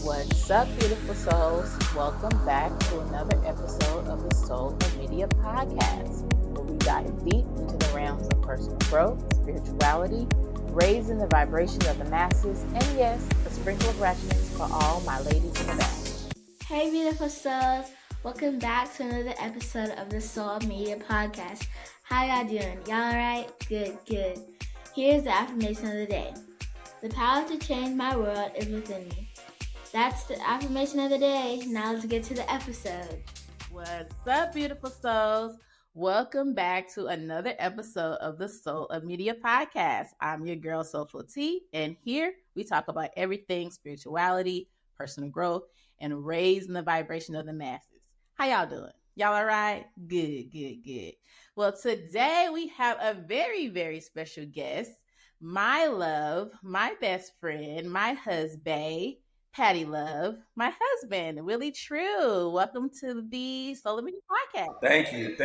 What's up, beautiful souls? Welcome back to another episode of the Soulful Media podcast, where we dive deep into the realms of personal growth, spirituality, raising the vibration of the masses, and yes, a sprinkle of ratchetness for all my ladies in the back. Hey, beautiful souls. Welcome back to another episode of the Soul Media podcast. How y'all doing? Y'all alright? Good. Here's the affirmation of the day. The power to change my world is within me. That's the affirmation of the day. Now let's get to the episode. What's up, beautiful souls? Welcome back to another episode of the Soul of Media podcast. I'm your girl, Soulful T, and here we talk about everything spirituality, personal growth, and raising the vibration of the masses. How y'all doing? Y'all all right? Good. Well, today we have a very, very special guest, my love, my best friend, my husband, Patty Love, my husband, Willie True. Welcome to the Soul Media podcast. Thank you.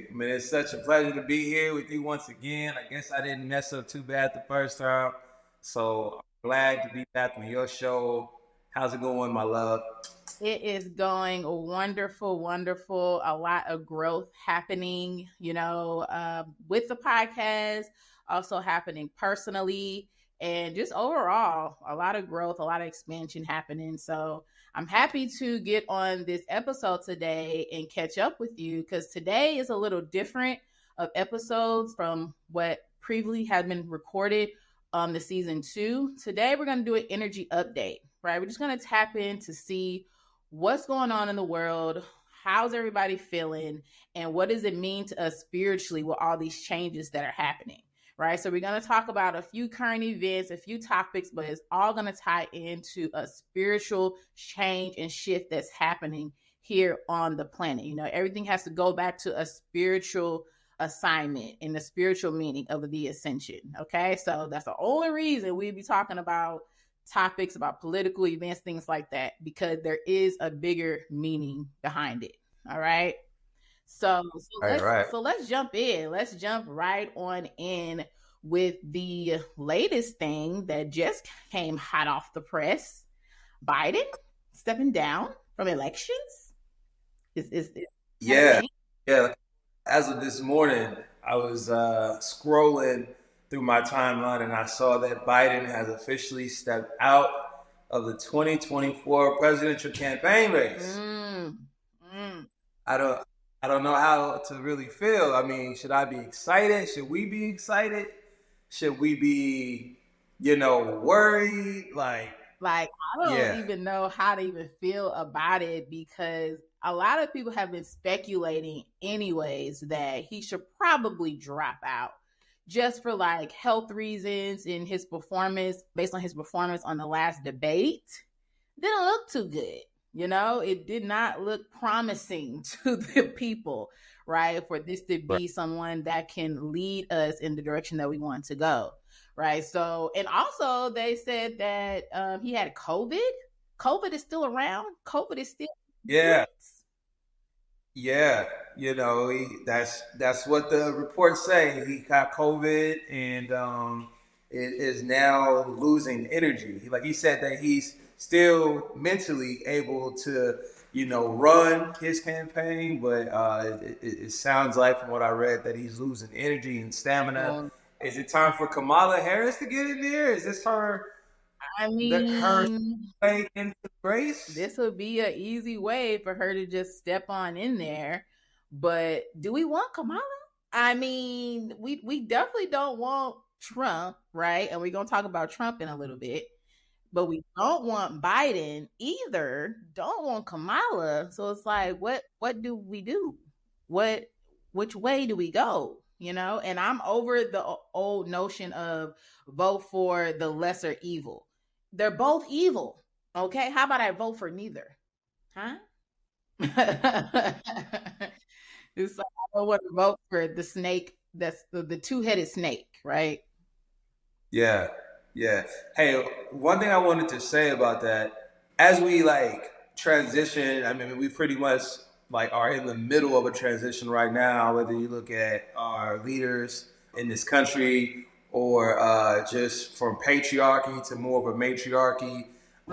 I mean, it's such a pleasure to be here with you once again. I guess I didn't mess up too bad the first time, so I'm glad to be back on your show. How's it going, my love? It is going wonderful. A lot of growth happening, with the podcast, also happening personally. And just overall, a lot of growth, a lot of expansion happening. So I'm happy to get on this episode today and catch up with you, because today is a little different of episodes from what previously had been recorded on the season 2. Today, we're going to do an energy update, right? We're just going to tap in to see what's going on in the world, how's everybody feeling, and what does it mean to us spiritually with all these changes that are happening. Right. So we're going to talk about a few current events, a few topics, but it's all going to tie into a spiritual change and shift that's happening here on the planet. Everything has to go back to a spiritual assignment and the spiritual meaning of the ascension. OK, so that's the only reason we'll be talking about topics about political events, things like that, because there is a bigger meaning behind it. All right. So let's jump in. Let's jump right on in with the latest thing that just came hot off the press. Biden stepping down from elections. Yeah. As of this morning, I was scrolling through my timeline and I saw that Biden has officially stepped out of the 2024 presidential campaign race. I don't know how to really feel. I mean, should I be excited? Should we be excited? Should we be, worried? Like I don't even know how to even feel about it, because a lot of people have been speculating anyways that he should probably drop out just for health reasons in his performance, based on his performance on the last debate. Didn't look too good. It did not look promising to the people, right? For this to be someone that can lead us in the direction that we want to go, right? So, and also they said that he had COVID. COVID is still around. COVID is still. Yeah. That's what the reports say. He got COVID and it is now losing energy. Like he said that he's still mentally able to, run his campaign, but it sounds like, from what I read, that he's losing energy and stamina. Is it time for Kamala Harris to get in there? Is this her? I mean, her way into the race? This would be an easy way for her to just step on in there. But do we want Kamala? I mean, we definitely don't want Trump, right? And we're going to talk about Trump in a little bit. But we don't want Biden either. Don't want Kamala. So it's like, what do we do? Which way do we go? And I'm over the old notion of vote for the lesser evil. They're both evil. Okay. How about I vote for neither? Huh? It's like, I don't want to vote for the snake. That's the two-headed snake, right? Yeah. Hey, one thing I wanted to say about that, as we transition, I mean, we pretty much are in the middle of a transition right now, whether you look at our leaders in this country or just from patriarchy to more of a matriarchy.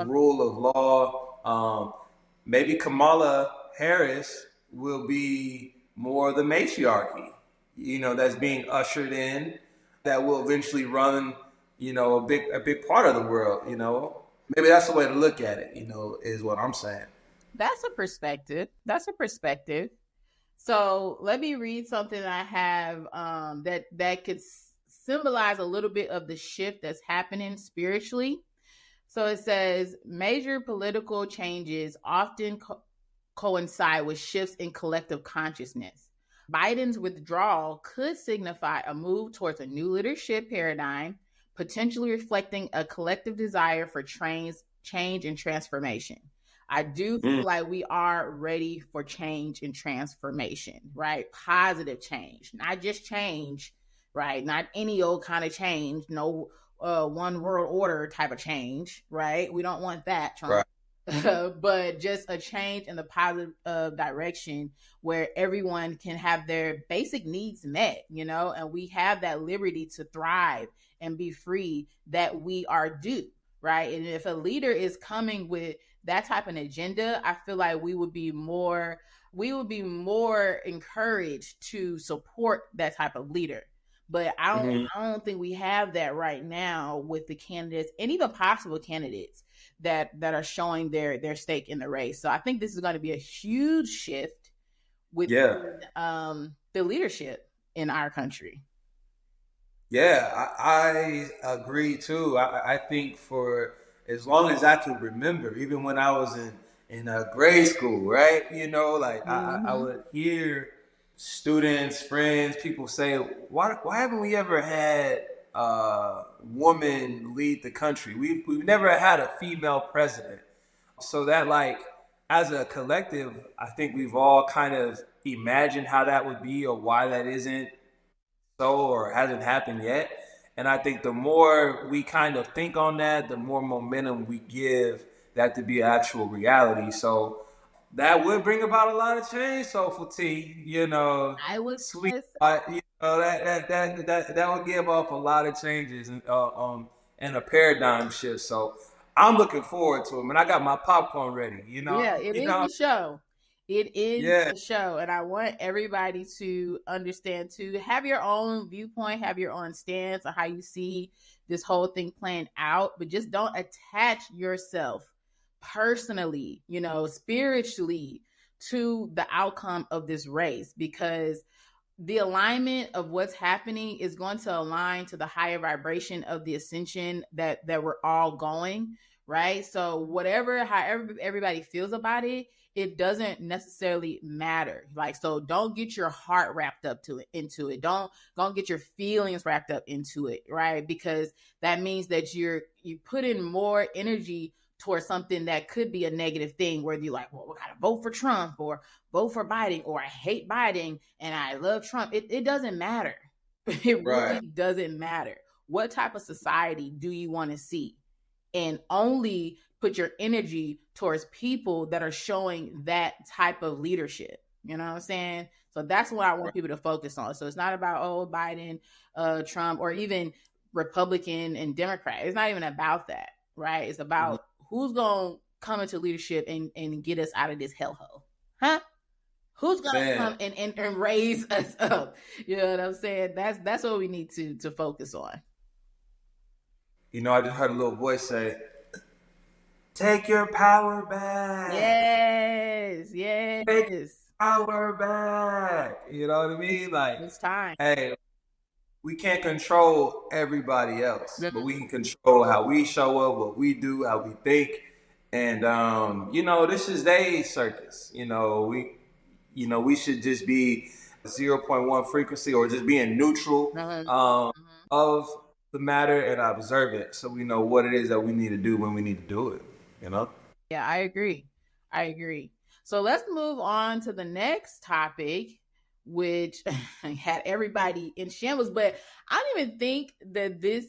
rule of law. Maybe Kamala Harris will be more the matriarchy, that's being ushered in, that will eventually run, a big part of the world. Maybe that's the way to look at it. Is what I'm saying. That's a perspective. So let me read something I have that could symbolize a little bit of the shift that's happening spiritually. So it says major political changes often coincide with shifts in collective consciousness. Biden's withdrawal could signify a move towards a new leadership paradigm, potentially reflecting a collective desire for change and transformation. I do feel like we are ready for change and transformation, right? Positive change, not just change, right? Not any old kind of change, no one world order type of change, right? We don't want that, Trump. Right. But just a change in the positive direction where everyone can have their basic needs met, and we have that liberty to thrive and be free that we are due, right? And if a leader is coming with that type of agenda, I feel like we would be more encouraged to support that type of leader. But I don't think we have that right now with the candidates and even possible candidates that are showing their stake in the race. So I think this is going to be a huge shift with the leadership in our country. Yeah, I agree too. I think for as long as I can remember, even when I was in grade school, right? I would hear students, friends, people say, why haven't we ever had a woman lead the country? We've never had a female president. So that as a collective, I think we've all kind of imagined how that would be or why that isn't so or hasn't happened yet. And I think the more we kind of think on that, the more momentum we give that to be actual reality. So that would bring about a lot of change, Soulful T. I would sweet. That would give up a lot of changes and a paradigm shift. So I'm looking forward to it, man. I got my popcorn ready. Yeah, it is the show. It is the show, and I want everybody to understand to have your own viewpoint, have your own stance on how you see this whole thing playing out, but just don't attach yourself personally, spiritually to the outcome of this race, because the alignment of what's happening is going to align to the higher vibration of the ascension that we're all going, right? So however everybody feels about it, it doesn't necessarily matter. So don't get your heart wrapped up into it. Don't get your feelings wrapped up into it, right? Because that means that you put in more energy towards something that could be a negative thing, where you're like, well, we gotta vote for Trump or vote for Biden, or I hate Biden and I love Trump. It doesn't matter. It really doesn't matter. What type of society do you want to see? And only put your energy towards people that are showing that type of leadership. You know what I'm saying? So that's what I want people to focus on. So it's not about, Biden, Trump, or even Republican and Democrat. It's not even about that, right? It's about who's going to come into leadership and get us out of this hellhole. Huh? Who's going to come and raise us up? You know what I'm saying? That's what we need to focus on. I just heard a little voice say, take your power back. Yes. Take power back. You know what I mean? It's time. Hey, we can't control everybody else, but we can control how we show up, what we do, how we think. And, this is their circus. We should just be 0.1 frequency, or just being neutral of the matter and observe it, so we know what it is that we need to do when we need to do it. Yeah, I agree. So let's move on to the next topic, which had everybody in shambles. But I don't even think that this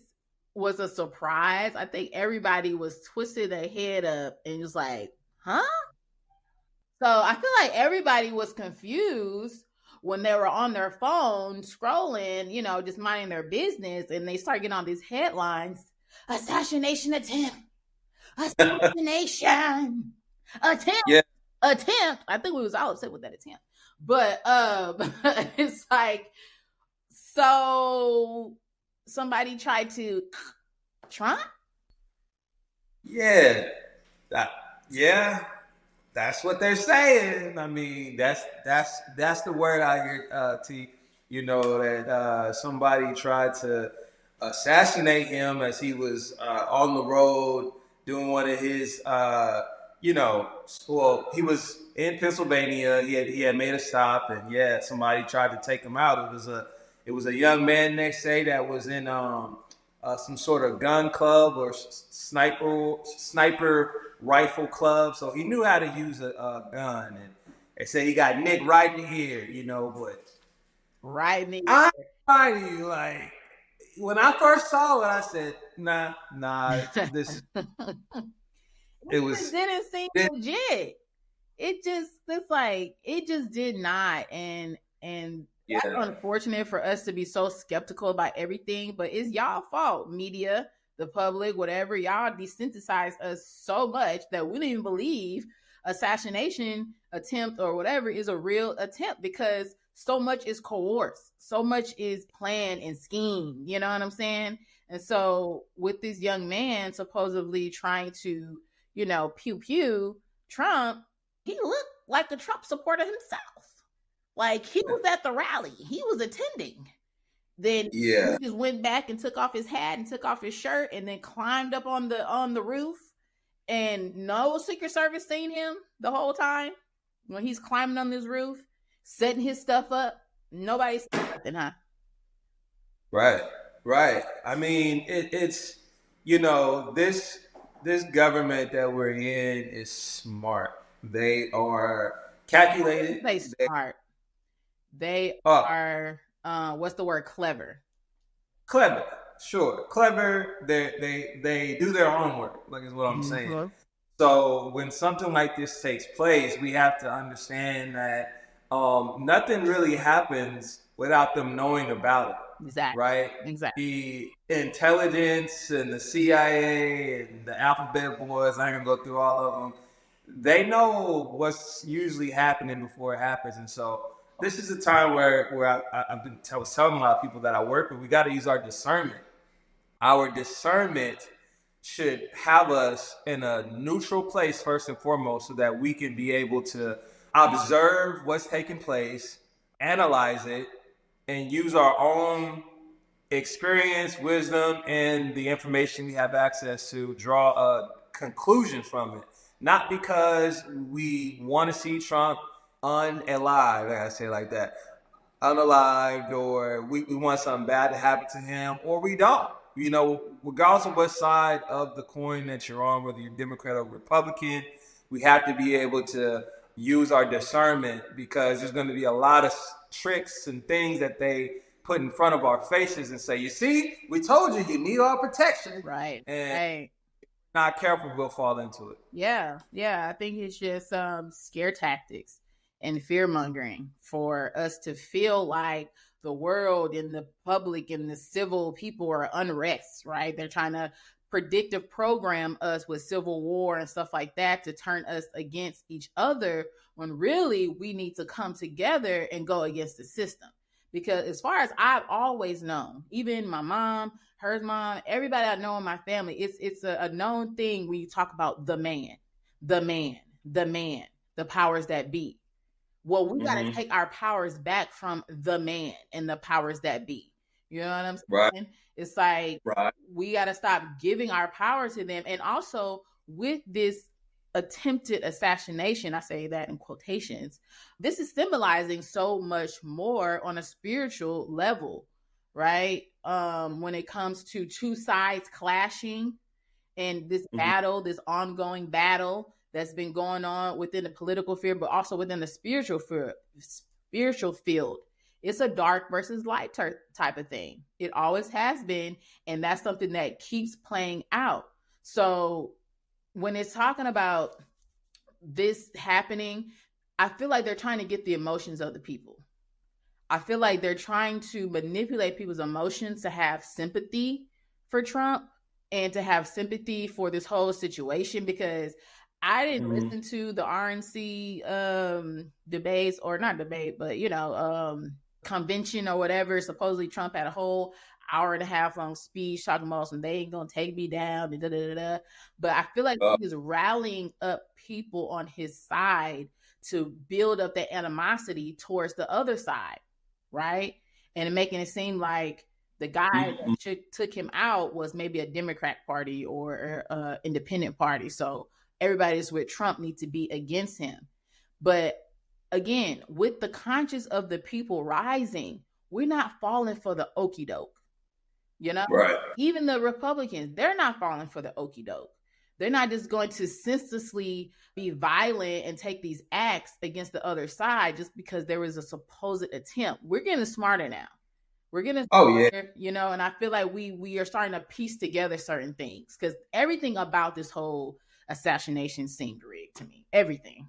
was a surprise. I think everybody was twisting their head up and just like, huh? So I feel like everybody was confused when they were on their phone scrolling, just minding their business, and they start getting on these headlines: assassination attempt, assassination attempt. Yeah. Attempt. I think we was all upset with that attempt. But it's like, so somebody tried to Trump? Yeah. Yeah. That's what they're saying. I mean, that's the word I hear, T. You know, that somebody tried to assassinate him as he was on the road doing one of his, well, he was in Pennsylvania. He had made a stop, and yeah, somebody tried to take him out. It was a young man, they say, that was in some sort of gun club or sniper rifle club, so he knew how to use a gun. And they say he got nicked right in here, but Right in I'm fighting, like, when I first saw it, I said, nah, this it was didn't seem legit. It just did not. And that's unfortunate for us to be so skeptical about everything, but it's y'all fault, media, the public, whatever. Y'all desensitized us so much that we didn't even believe assassination attempt or whatever is a real attempt, because so much is coerced, so much is planned and schemed. You know what I'm saying? And so with this young man supposedly trying to, pew pew Trump, he looked like a Trump supporter himself. Like, he was at the rally, he was attending. Then he just went back and took off his hat and took off his shirt and then climbed up on the roof, and no Secret Service seen him the whole time when he's climbing on this roof, setting his stuff up. Nobody's nothing, huh? Right. I mean, it's this government that we're in is smart. They are calculated. They smart. They are what's the word? Clever. Sure. Clever. They do their homework, like is what I'm saying. So when something like this takes place, we have to understand that nothing really happens without them knowing about it. Exactly. Right? Exactly. The intelligence and the CIA and the alphabet boys, I ain't gonna go through all of them. They know what's usually happening before it happens. And so this is a time where I was telling a lot of people that I work with, we got to use our discernment. Our discernment should have us in a neutral place first and foremost, so that we can be able to observe what's taking place, analyze it, and use our own experience, wisdom, and the information we have access to draw a conclusion from it. Not because we want to see Trump unalived, I say it like that, unalived, or we want something bad to happen to him, or we don't. Regardless of what side of the coin that you're on, whether you're Democrat or Republican, we have to be able to use our discernment, because there's going to be a lot of tricks and things that they put in front of our faces and say, you see, we told you need our protection. Right. And not careful, we'll fall into it. Yeah. I think it's just scare tactics and fear mongering for us to feel like the world and the public and the civil people are unrest, right? They're trying to predictive program us with civil war and stuff like that to turn us against each other, when really we need to come together and go against the system. Because as far as I've always known, even my mom, her mom, everybody I know in my family, it's a known thing when you talk about the powers that be. Well, we got to take our powers back from the man and the powers that be. You know what I'm saying? Right. It's like, we got to stop giving our power to them. And also with this attempted assassination, I say that in quotations, this is symbolizing so much more on a spiritual level, right? When it comes to two sides clashing and this battle, this ongoing battle that's been going on within the political field, but also within the spiritual field. It's a dark versus light type of thing. It always has been. And that's something that keeps playing out. So when it's talking about this happening, I feel like they're trying to get the emotions of the people. I feel like they're trying to manipulate people's emotions to have sympathy for Trump, and to have sympathy for this whole situation, because I didn't listen to the RNC debates, or not debate, but convention or whatever. Supposedly Trump had a whole hour and a half long speech talking about some, they ain't gonna take me down, da, da, da, da. But I feel like he's rallying up people on his side to build up that animosity towards the other side, right? And making it seem like the guy that took him out was maybe a Democrat party or independent party. So everybody that's with Trump needs to be against him. But again, with the conscience of the people rising, we're not falling for the okie doke. Right. Even the Republicans, they're not falling for the okie doke. They're not just going to senselessly be violent and take these acts against the other side just because there was a supposed attempt. We're getting smarter now. We're getting smarter, and I feel like we are starting to piece together certain things, because everything about this whole assassination seemed rigged to me. Everything.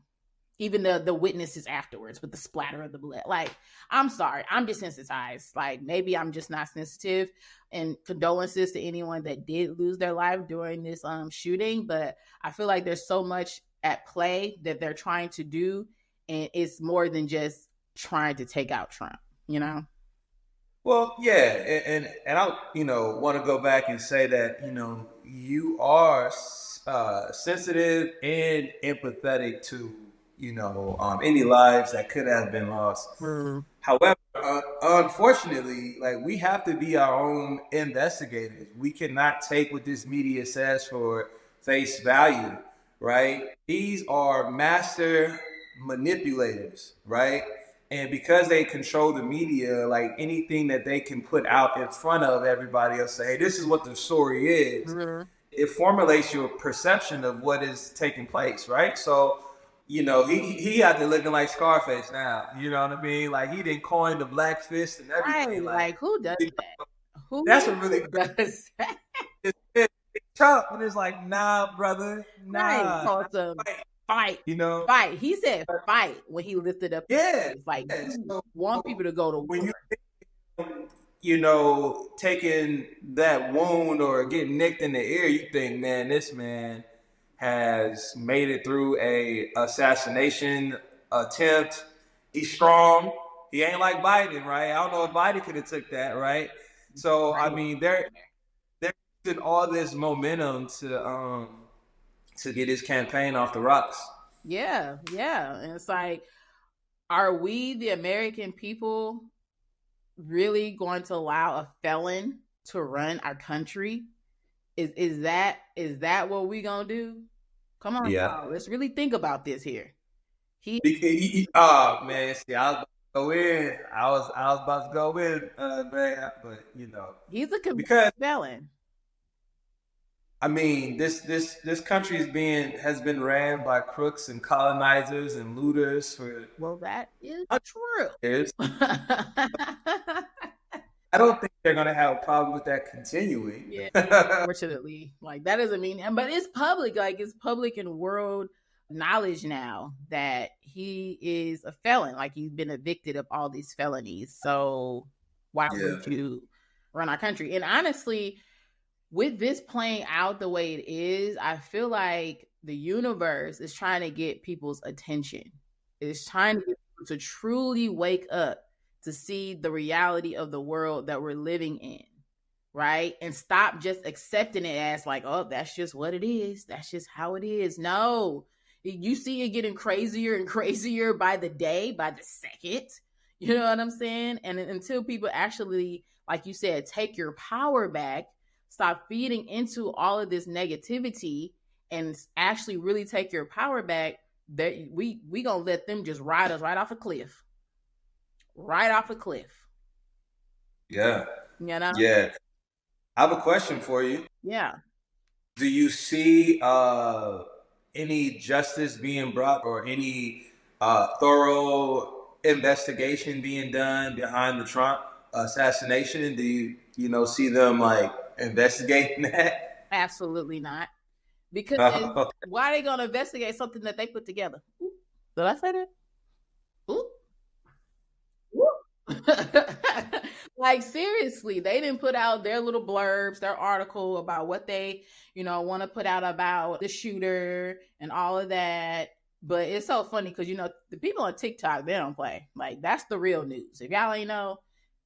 Even the witnesses afterwards with the splatter of the blood. Like, I'm sorry, I'm desensitized. Like, maybe I'm just not sensitive. And condolences to anyone that did lose their life during this shooting. But I feel like there's so much at play that they're trying to do, and it's more than just trying to take out Trump. Well, yeah, and I want to go back and say that you are sensitive and empathetic to any lives that could have been lost. However, unfortunately, like, we have to be our own investigators. We cannot take what this media says for face value, right? These are master manipulators, right? And because they control the media, like, anything that they can put out in front of everybody else, say, hey, this is what the story is. It formulates your perception of what is taking place, right? So, he out there looking like Scarface now. You know what I mean? Like, he didn't coin the black fist and everything. Right. Like, who does that? Who that's a really does that? It's tough, and it's like, nah, brother, nah. Fight. Fight. He said fight when he lifted up. Yeah. Like, so, want people to go to war. When taking that wound or getting nicked in the ear, you think, man, this man has made it through a assassination attempt. He's strong. He ain't like Biden, right? I don't know if Biden could have took that, right? So, I mean, they're using all this momentum to get his campaign off the rocks. Yeah. And it's like, are we, the American people, really going to allow a felon to run our country? Is that what we gonna do? Come on, y'all. Let's really think about this here. Man, see, I was about to go in. I was about to go in, man, but he's a felon. I mean, this country has been ran by crooks and colonizers and looters for. Well, that is true. I don't think they're gonna have a problem with that continuing. Yeah, unfortunately, like, that doesn't mean. But it's public. Like, it's public in world knowledge now that he is a felon. Like, he's been evicted of all these felonies. So why would you run our country? And honestly, with this playing out the way it is, I feel like the universe is trying to get people's attention. It's trying to get people to truly wake up to see the reality of the world that we're living in, right? And stop just accepting it as like, oh, that's just what it is. That's just how it is. No, you see it getting crazier and crazier by the day, by the second. You know what I'm saying? And until people actually, like you said, take your power back, stop feeding into all of this negativity, and actually really take your power back, that we gonna let them just ride us right off a cliff. Right off a cliff. Yeah. Yeah. I have a question for you. Yeah. Do you see any justice being brought, or any thorough investigation being done behind the Trump assassination? Do you see them like investigating that? Absolutely not. Because why are they gonna investigate something that they put together? Ooh. Did I say that? Ooh. Like, seriously, they didn't put out their little blurbs, their article about what they, want to put out about the shooter and all of that. But it's so funny because, the people on TikTok, they don't play. Like, that's the real news. If y'all ain't know,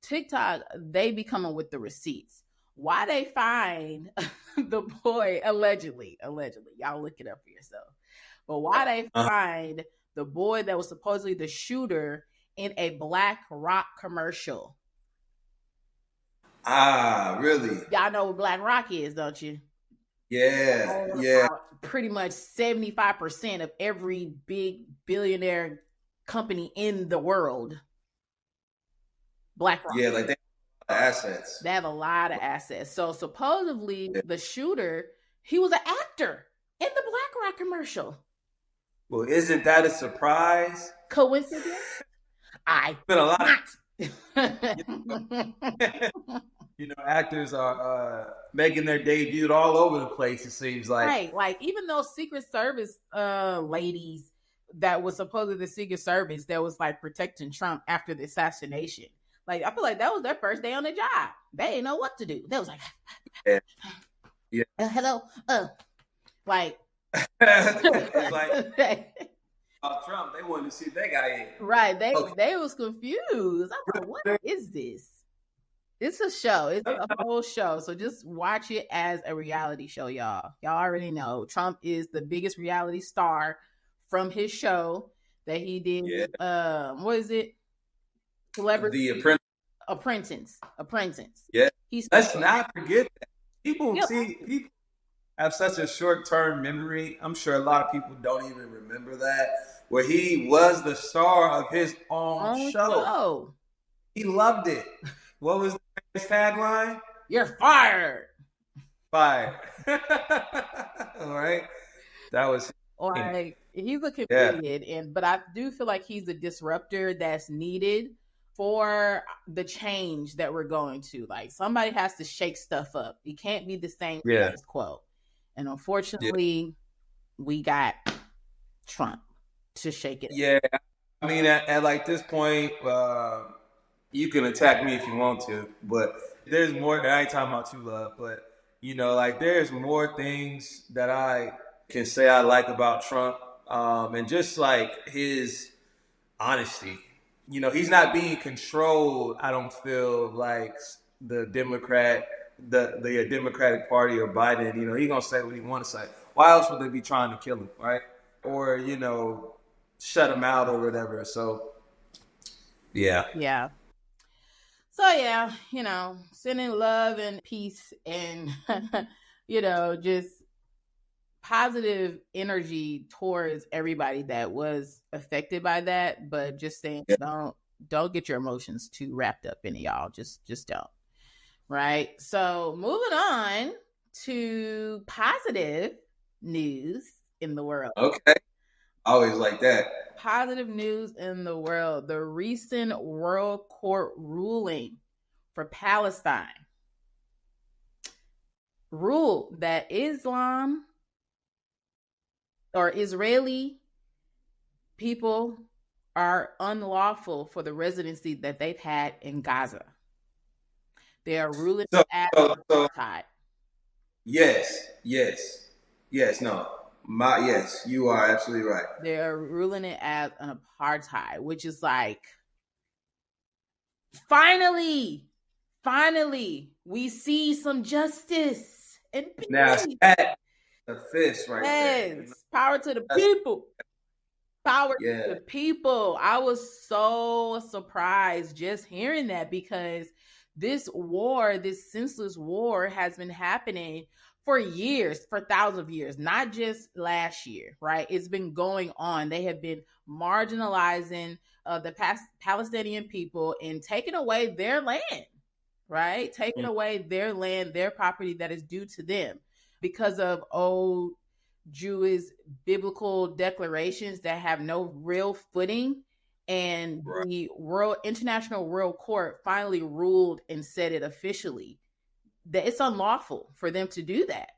TikTok, they be coming with the receipts. Why they find the boy, allegedly, y'all look it up for yourself. But why they find the boy that was supposedly the shooter in a Black Rock commercial. Ah, really? Y'all know what Black Rock is, don't you? Yeah. Pretty much 75% of every big billionaire company in the world. Black Rock. Yeah, like they have assets. They have a lot of assets. So supposedly the shooter, he was an actor in the Black Rock commercial. Well, isn't that a surprise? Coincidence? I been a lot. Not. Actors are making their debut all over the place, it seems like. Right. Like, even those Secret Service ladies that was supposedly the Secret Service that was like protecting Trump after the assassination. Like, I feel like that was their first day on the job. They didn't know what to do. They was like, hello. Like, it's like Trump, they wanted to see that guy in. Right. They was confused. I'm like, what is this? It's a show. It's a whole show. So just watch it as a reality show, y'all. Y'all already know Trump is the biggest reality star from his show that he did. Yeah. What is it? Celebrity. The Apprentice. Yeah. Let's not forget that. People have such a short-term memory. I'm sure a lot of people don't even remember that. Where he was the star of his own show. He loved it. What was his tagline? You're fired. Fired. All right. That was like, he's a comedian, but I do feel like he's a disruptor that's needed for the change that we're going to. Like, somebody has to shake stuff up. It can't be the same status quo. And unfortunately, we got Trump to shake it. Yeah. I mean, at like this point, you can attack me if you want to, but there's more. I ain't talking about you, love, but like there's more things that I can say I like about Trump, and just like his honesty. He's not being controlled. I don't feel like the Democratic Party or Biden. He's gonna say what he want to say. Why else would they be trying to kill him, right? Or shut him out or whatever. So, yeah. Yeah. So, sending love and peace and, just positive energy towards everybody that was affected by that. But just saying, don't get your emotions too wrapped up in it, y'all. Just don't. Right. So moving on to positive news in the world. Okay. Always like that. Positive news in the world. The recent World Court ruling for Palestine ruled that Islam or Israeli people are unlawful for the residency that they've had in Gaza. They are ruling it as apartheid. Yes. No. Yes, you are absolutely right. They're ruling it as an apartheid, which is like, finally, we see some justice and peace. Now, that's the fist right there. Yes, power to the people. Power to the people. I was so surprised just hearing that, because this war, this senseless war, has been happening for years, for thousands of years, not just last year, right? It's been going on. They have been marginalizing the Palestinian people and taking away their land, right? Taking away their land, their property that is due to them because of old Jewish biblical declarations that have no real footing. And the International World Court finally ruled and said it officially that it's unlawful for them to do that,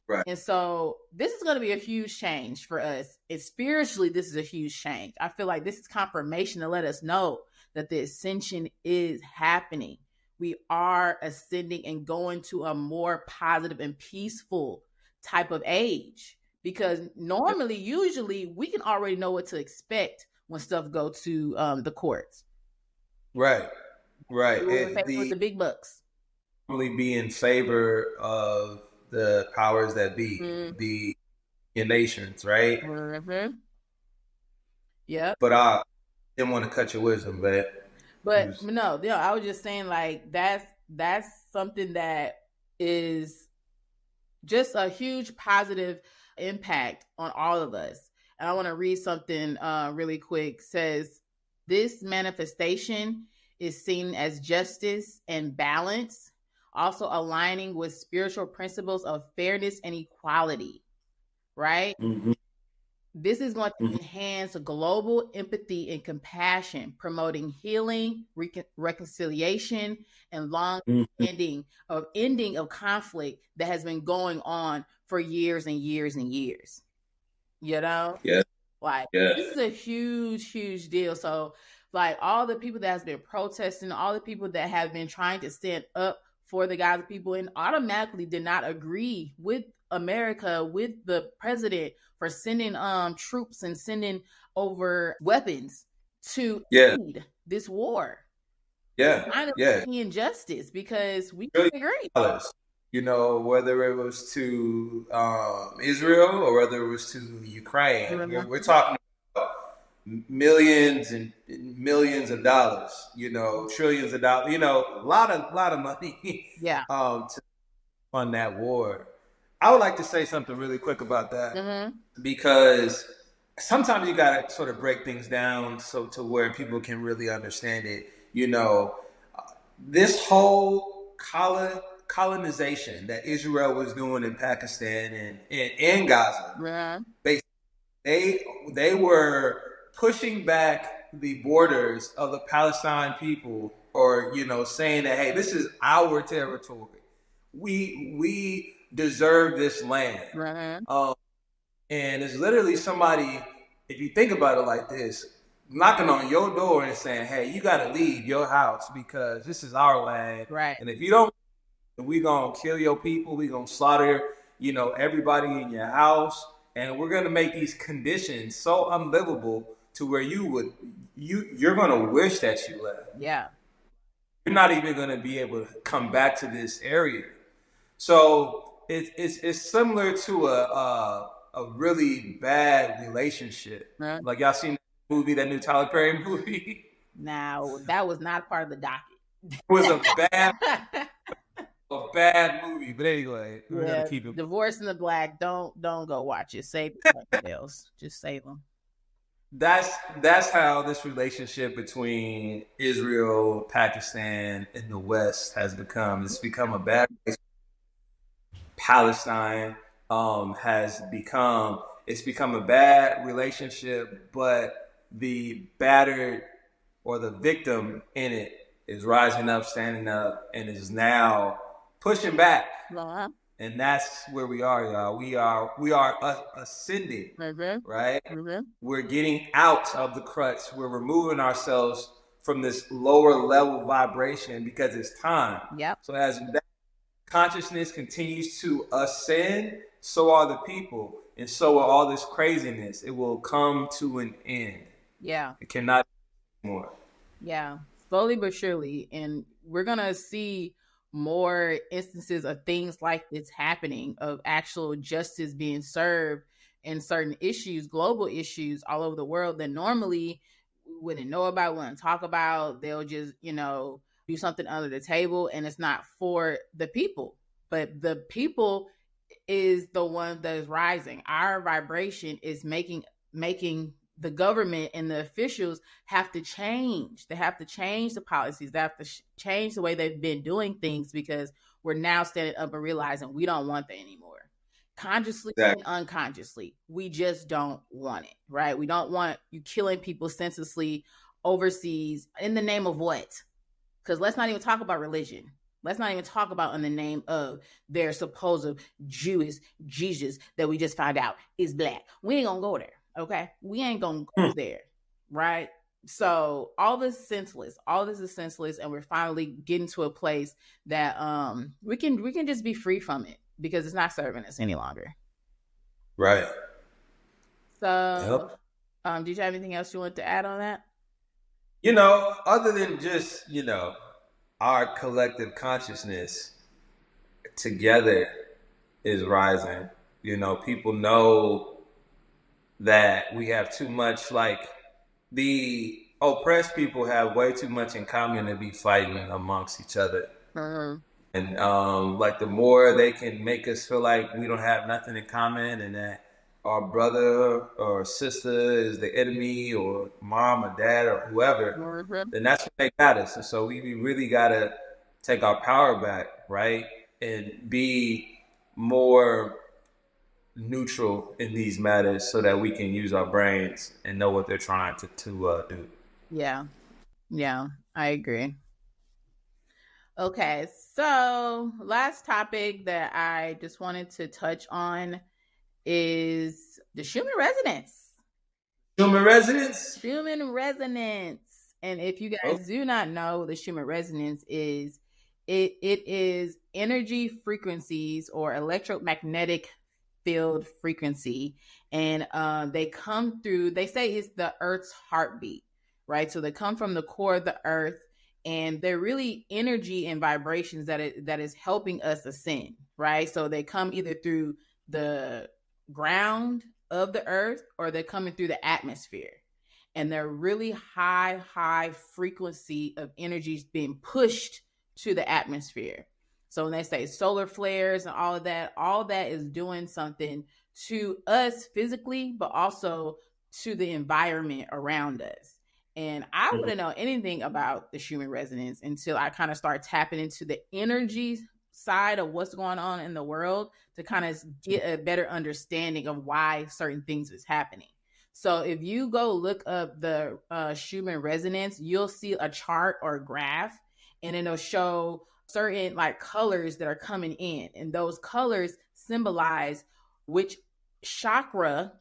Right. And so this is going to be a huge change for us. And spiritually, this is a huge change. I feel like this is confirmation to let us know that the ascension is happening. We are ascending and going to a more positive and peaceful type of age, because normally, usually, we can already know what to expect when stuff go to the courts. Right. With the big bucks. Normally be in favor of the powers that be, the nations, right? Mm-hmm. Yeah. But I didn't want to cut your wisdom, but no, I was just saying, like, that's something that is just a huge positive impact on all of us. And I want to read something really quick. It says, this manifestation is seen as justice and balance, also aligning with spiritual principles of fairness and equality, right? Mm-hmm. This is going to enhance global empathy and compassion, promoting healing, reconciliation, and long-ending ending of conflict that has been going on for years and years and years. You know? Yeah. Like, this is a huge, huge deal. So, like, all the people that has been protesting, all the people that have been trying to stand up for the Gaza people and automatically did not agree with America, with the president, for sending troops and sending over weapons to aid this war. Injustice, because we agree. You know, whether it was to Israel or whether it was to Ukraine, we're talking about millions and millions of dollars. You know, trillions of dollars. You know, a lot of money. To fund that war. I would like to say something really quick about that, because sometimes you got to sort of break things down so to where people can really understand it. You know, this whole colonization that Israel was doing in Pakistan and Gaza, they were pushing back the borders of the Palestine people, or, you know, saying that, hey, this is our territory. We deserve this land. And it's literally somebody, if you think about it like this, knocking on your door and saying, hey, you got to leave your house because this is our land. And if you don't, we're going to kill your people. We're going to slaughter, you know, everybody in your house. And we're going to make these conditions so unlivable to where you're going to wish that you left. Yeah. You're not even going to be able to come back to this area. So it's similar to a really bad relationship. Like, y'all seen that movie, that new Tyler Perry movie? Now, that was not part of the docket. It was a bad movie. But anyway, we're gonna keep it. Divorce in the Black. Don't go watch it. Save somebody else. Just save them. That's how this relationship between Israel, Pakistan, and the West has become. It's become a bad relationship. Palestine has become a bad relationship, but the battered or the victim in it is rising up, standing up, and is now pushing back. And that's where we are, y'all. We are ascending, right? We're getting out of the crutch. We're removing ourselves from this lower level vibration because it's time. So as that consciousness continues to ascend, so are the people, and so are all this craziness. It will come to an end. It cannot be more. Slowly but surely. And we're gonna see more instances of things like this happening, of actual justice being served in certain issues, global issues all over the world that normally we wouldn't know about, wouldn't talk about. They'll just, you know, do something under the table, and it's not for the people. But the people is the one that is rising. Our vibration is making the government and the officials have to change. They have to change the policies. They have to change the way they've been doing things, because we're now standing up and realizing we don't want that anymore. Consciously and unconsciously, we just don't want it, right? We don't want you killing people senselessly overseas in the name of what? Because let's not even talk about religion. Let's not even talk about in the name of their supposed Jewish Jesus that we just found out is black. We ain't gonna go there. Okay, we ain't gonna go there, right? So all this is senseless. All this is senseless, and we're finally getting to a place that we can just be free from it because it's not serving us any longer. Right. So, Yep. did you have anything else you want to add on that? Other than just, our collective consciousness together is rising. People know that we have too much, like the oppressed people have way too much in common to be fighting amongst each other. Mm-hmm. And like the more they can make us feel like we don't have nothing in common and that our brother or sister is the enemy or mom or dad or whoever, Mm-hmm. then that's what they got us. And so we really got to take our power back, right? And be more neutral in these matters so that we can use our brains and know what they're trying to do. Yeah. Yeah, I agree. Okay, so last topic that I just wanted to touch on is the Schumann resonance. Human resonance? Schumann resonance. And if you guys do not know what the Schumann resonance is, it is energy frequencies or electromagnetic field frequency. And they come through, they say it's the Earth's heartbeat, right? So they come from the core of the Earth, and they're really energy and vibrations that is helping us ascend, right? So they come either through the ground of the Earth or they're coming through the atmosphere, and they're really high frequency of energies being pushed to the atmosphere. So when they say solar flares and all that is doing something to us physically, but also to the environment around us. And I wouldn't know anything about the Schumann resonance until I kind of start tapping into the energy side of what's going on in the world to kind of get a better understanding of why certain things is happening. So if you go look up the Schumann resonance, you'll see a chart or a graph, and it'll show certain like colors that are coming in, and those colors symbolize which chakra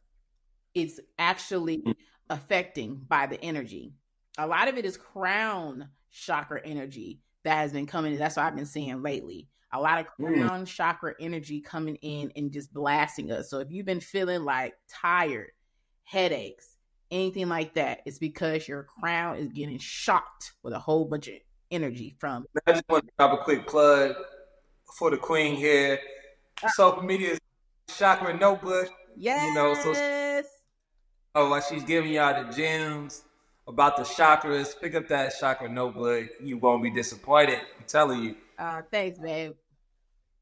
is actually affecting by the energy. A lot of it is crown chakra energy that has been coming in. That's what I've been seeing lately. A lot of crown chakra energy coming in and just blasting us. So if you've been feeling like tired, headaches, anything like that, it's because your crown is getting shocked with a whole bunch of energy from. I just want to drop a quick plug for the queen here. Social media is Chakra Notebook. Yes. While she's giving y'all the gems about the chakras, pick up that Chakra Notebook. You won't be disappointed. I'm telling you. Thanks, babe.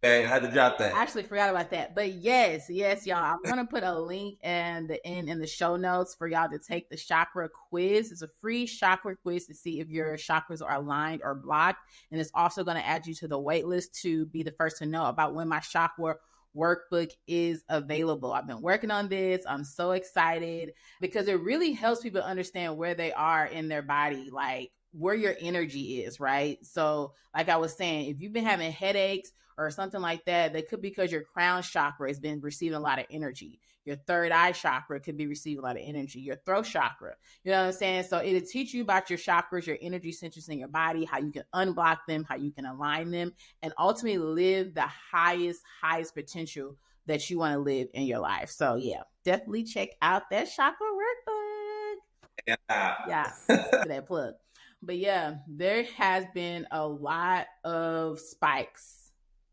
Okay, I had to drop that. I actually forgot about that. But yes, y'all. I'm gonna put a link in the show notes for y'all to take the Chakra Quiz. It's a free Chakra Quiz to see if your chakras are aligned or blocked. And it's also gonna add you to the wait list to be the first to know about when my chakra workbook is available. I've been working on this. I'm so excited because it really helps people understand where they are in their body, like where your energy is, right? So like I was saying, if you've been having headaches or something like that, that could be because your crown chakra has been receiving a lot of energy. Your third eye chakra could be receiving a lot of energy. Your throat chakra, you know what I'm saying? So it'll teach you about your chakras, your energy centers in your body, how you can unblock them, how you can align them, and ultimately live the highest potential that you want to live in your life. So yeah, definitely check out that chakra workbook. Yeah, for that plug. But yeah, there has been a lot of spikes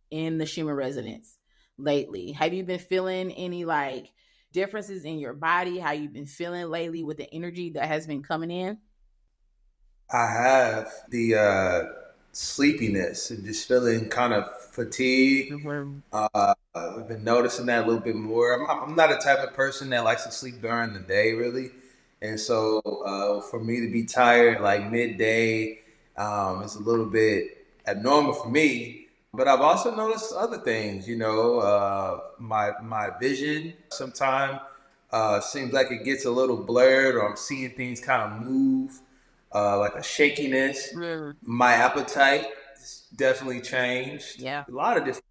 in the Schumann resonance lately. Have you been feeling any like differences in your body? How you've been feeling lately with the energy that has been coming in? I have the sleepiness and just feeling kind of fatigued. I've been noticing that a little bit more. I'm not a type of person that likes to sleep during the day, really. And so for me to be tired like midday, it's a little bit abnormal for me. But I've also noticed other things, my vision sometimes seems like it gets a little blurred, or I'm seeing things kind of move, like a shakiness. My appetite definitely changed. Yeah. A lot of different.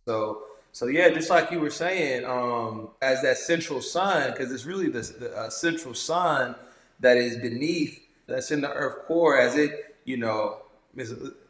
So yeah, just like you were saying, as that central sun, because it's really the central sun that is beneath that's in the earth core as it,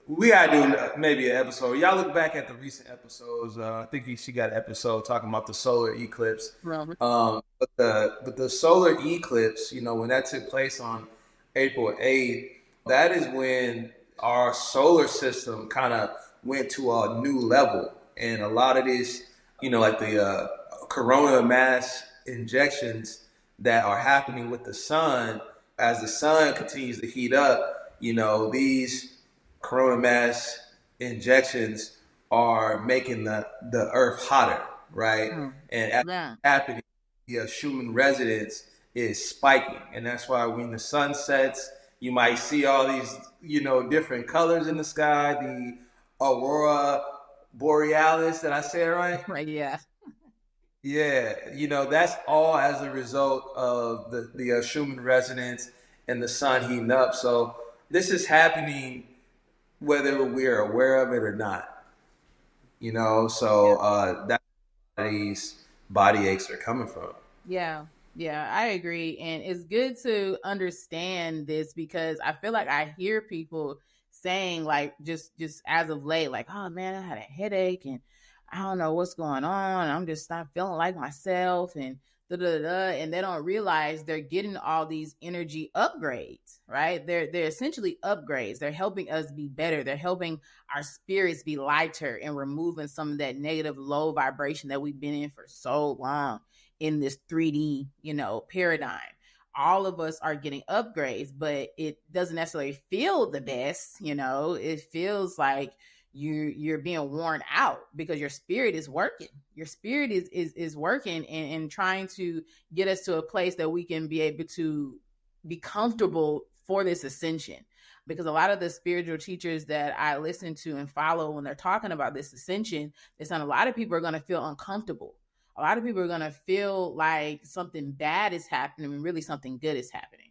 we gotta do maybe an episode. Y'all look back at the recent episodes. I think she got an episode talking about the solar eclipse. But the solar eclipse, when that took place on April 8th, that is when our solar system kind of went to a new level. And a lot of this, like the corona mass injections that are happening with the sun, as the sun continues to heat up, these corona mass injections are making the earth hotter, right? And as happening, the Schumann resonance is spiking. And that's why when the sun sets, you might see all these, different colors in the sky, the aurora borealis, did I say it right? Right, yeah. Yeah, that's all as a result of the Schumann resonance and the sun heating up. So this is happening whether we're aware of it or not. So that's where these body aches are coming from. Yeah, I agree. And it's good to understand this because I feel like I hear people saying, like, just as of late, like, oh man, I had a headache and I don't know what's going on. I'm just not feeling like myself and and they don't realize they're getting all these energy upgrades, right? They're essentially upgrades. They're helping us be better. They're helping our spirits be lighter and removing some of that negative low vibration that we've been in for so long in this 3D, paradigm. All of us are getting upgrades, but it doesn't necessarily feel the best. It feels like you're being worn out because your spirit is working. Your spirit is working and trying to get us to a place that we can be able to be comfortable for this ascension. Because a lot of the spiritual teachers that I listen to and follow when they're talking about this ascension, it's not a lot of people are going to feel uncomfortable. A lot of people are going to feel like something bad is happening and really something good is happening,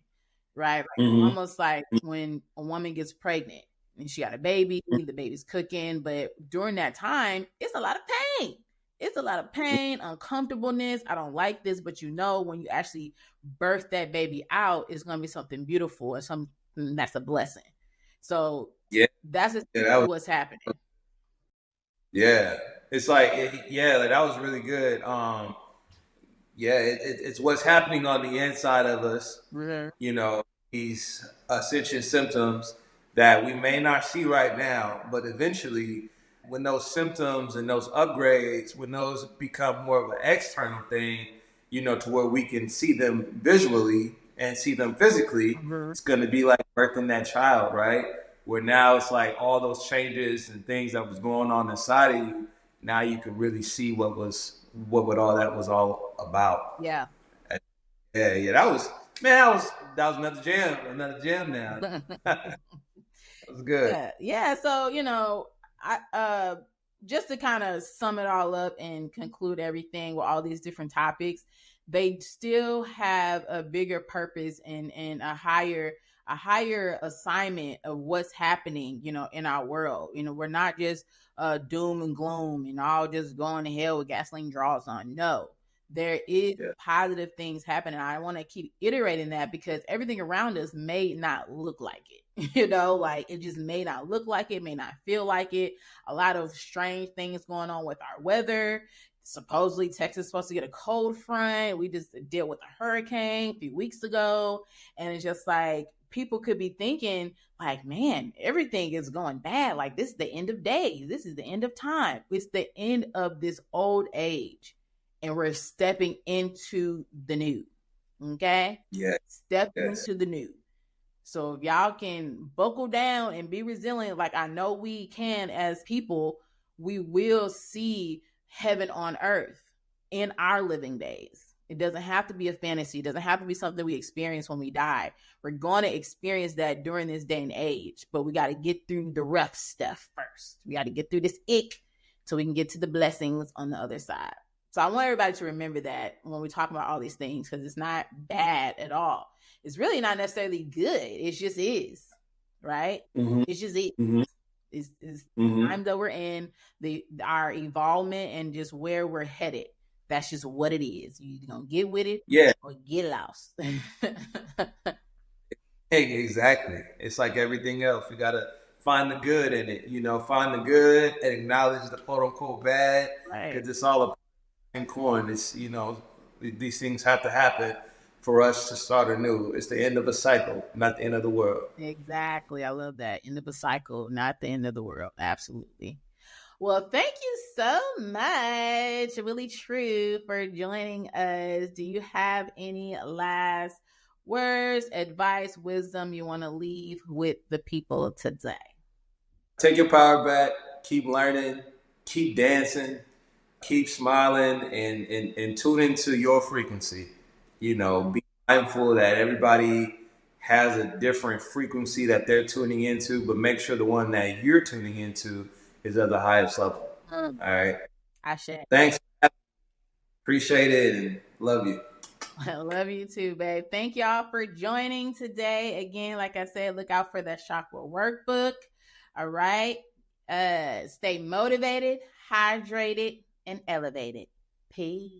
right? Like almost like when a woman gets pregnant and she got a baby, the baby's cooking, but during that time, it's a lot of pain. It's a lot of pain, uncomfortableness. I don't like this, but when you actually birth that baby out, it's going to be something beautiful and something that's a blessing. So that's what's happening. Yeah, it's like, like that was really good. It's what's happening on the inside of us. Mm-hmm. These ascension symptoms that we may not see right now, but eventually when those symptoms and those upgrades, when those become more of an external thing, to where we can see them visually and see them physically, it's going to be like birthing that child, right? Where now it's like all those changes and things that was going on inside of you, now you can really see what all that was all about. Yeah. That was another jam now. That was good. Yeah. So, I just to kind of sum it all up and conclude everything with all these different topics, they still have a bigger purpose and a higher assignment of what's happening, in our world. We're not just doom and gloom and all just going to hell with gasoline draws on. No, there is positive things happening. I want to keep iterating that because everything around us may not look like it. Like it just may not look like it, may not feel like it. A lot of strange things going on with our weather. Supposedly Texas is supposed to get a cold front. We just dealt with a hurricane a few weeks ago. And it's just like people could be thinking like, man, everything is going bad. Like this is the end of days. This is the end of time. It's the end of this old age. And we're stepping into the new. Okay? Yeah. Stepping into the new. So if y'all can buckle down and be resilient, like I know we can as people, we will see heaven on earth in our living days. It doesn't have to be a fantasy. It doesn't have to be something we experience when we die. We're going to experience that during this day and age, but we got to get through the rough stuff first. We got to get through this ick so we can get to the blessings on the other side. So I want everybody to remember that when we talk about all these things, because it's not bad at all. It's really not necessarily good. It just is, right? Mm-hmm. It's just it. Mm-hmm. It's the time that we're in, our evolvement and just where we're headed. That's just what it is. You're going to get with it or get lost. Hey, exactly. It's like everything else. You gotta find the good in it. Find the good and acknowledge the quote unquote bad, Right. because it's all a coin. These things have to happen for us to start anew. It's the end of a cycle, not the end of the world. Exactly. I love that. End of a cycle, not the end of the world. Absolutely. Well, thank you so much, really true, for joining us. Do you have any last words, advice, wisdom you want to leave with the people today? Take your power back. Keep learning. Keep dancing. Keep smiling, and tune into your frequency. Be mindful that everybody has a different frequency that they're tuning into, but make sure the one that you're tuning into is at the highest level. All right. I should. Thanks. Appreciate it and love you. I love you too, babe. Thank y'all for joining today. Again, like I said, look out for that chakra workbook. All right. Stay motivated, hydrated, and elevated. Peace.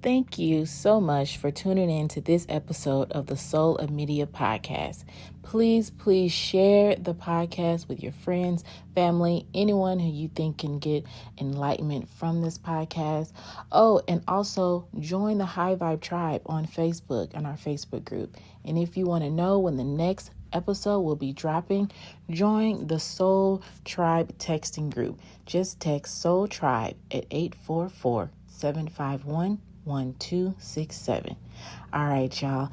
Thank you so much for tuning in to this episode of the Soul of Media podcast. Please share the podcast with your friends, family, anyone who you think can get enlightenment from this podcast. Oh, and also join the High Vibe Tribe on Facebook and our Facebook group. And if you want to know when the next episode will be dropping, join the Soul Tribe texting group. Just text Soul Tribe at 844-751-1267. All right, y'all.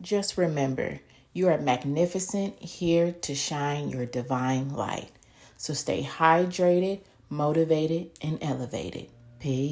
Just remember, you are magnificent, here to shine your divine light. So stay hydrated, motivated, and elevated. Peace.